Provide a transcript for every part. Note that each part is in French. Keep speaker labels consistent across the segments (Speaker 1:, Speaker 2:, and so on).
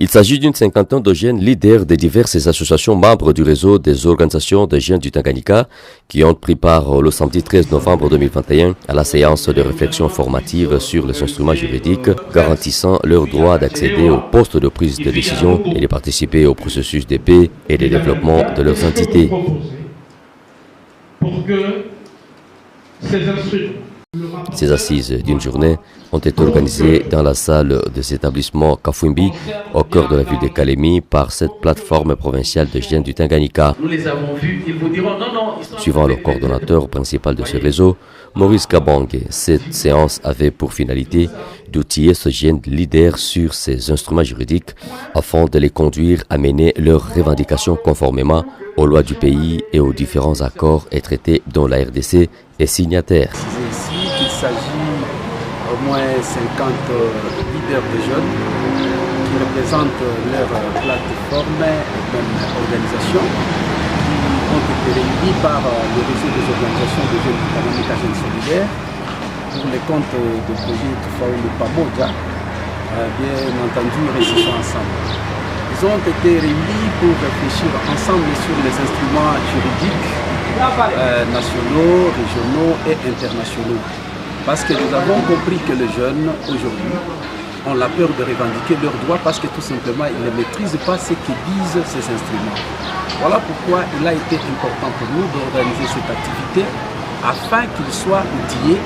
Speaker 1: Il s'agit d'une cinquantaine de jeunes leaders des diverses associations membres du réseau des organisations de jeunes du Tanganyika qui ont pris part le samedi 13 novembre 2021 à la séance de réflexion formative sur les instruments juridiques garantissant leur droit d'accéder aux postes de prise de décision et de participer au processus de paix et de développement de leurs entités.
Speaker 2: Pour que ces instruments.
Speaker 1: Ces assises d'une journée ont été organisées dans la salle de cet établissement Kafwimbi, au cœur de la ville de Kalemi, par cette plateforme provinciale de jeunes du Tanganyika.
Speaker 2: Nous les avons vus, ils vous diront non.
Speaker 1: Suivant le coordonnateur principal de ce réseau, Maurice Kabang, cette séance avait pour finalité d'outiller ce jeune leader sur ces instruments juridiques afin de les conduire à mener leurs revendications conformément aux lois du pays et aux différents accords et traités dont la RDC est signataire.
Speaker 3: C'est ici qu'il s'agit au moins 50 leaders de jeunes qui représentent leur plateforme et même organisation qui ont été réunis par le réseau des organisations de jeunes Tanganyika Jeunes Solidaires pour les comptes de projet Tufaulu Pamoja, bien entendu réussissons ensemble. Ils ont été réunis pour réfléchir ensemble sur les instruments juridiques nationaux, régionaux et internationaux. Parce que nous avons compris que les jeunes aujourd'hui ont la peur de revendiquer leurs droits parce que tout simplement ils ne maîtrisent pas ce que disent ces instruments. Voilà pourquoi il a été important pour nous d'organiser cette activité afin qu'ils soient outillés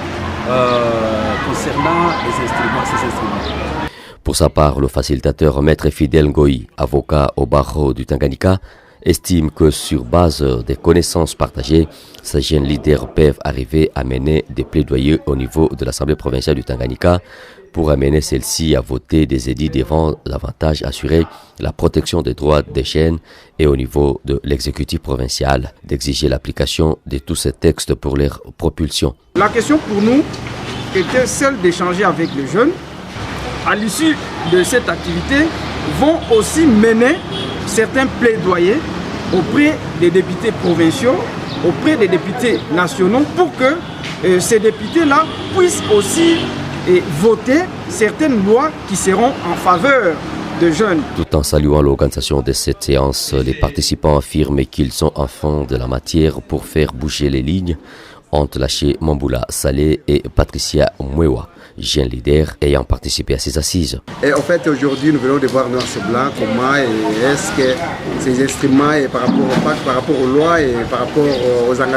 Speaker 3: concernant ces instruments.
Speaker 1: Pour sa part, le facilitateur Maître Fidel Ngoï, avocat au barreau du Tanganyika, estime que sur base des connaissances partagées, ces jeunes leaders peuvent arriver à mener des plaidoyers au niveau de l'Assemblée provinciale du Tanganyika pour amener celle-ci à voter des édits devant davantage assurer la protection des droits des jeunes et au niveau de l'exécutif provincial d'exiger l'application de tous ces textes pour leur propulsion.
Speaker 4: La question pour nous était celle d'échanger avec les jeunes. À l'issue de cette activité, vont aussi mener certains plaidoyers auprès des députés provinciaux, auprès des députés nationaux, pour que ces députés-là puissent aussi voter certaines lois qui seront en faveur des jeunes.
Speaker 1: Tout en saluant l'organisation de cette séance, les participants affirment qu'ils sont en fond de la matière pour faire bouger les lignes entre lâché Mamboula Saleh et Patricia Mwewa, jeune leader ayant participé à ces assises.
Speaker 5: Et en fait, aujourd'hui, nous venons de voir noir sur blanc comment est-ce que ces instruments, et par rapport au pacte, par rapport aux lois et par rapport aux engagements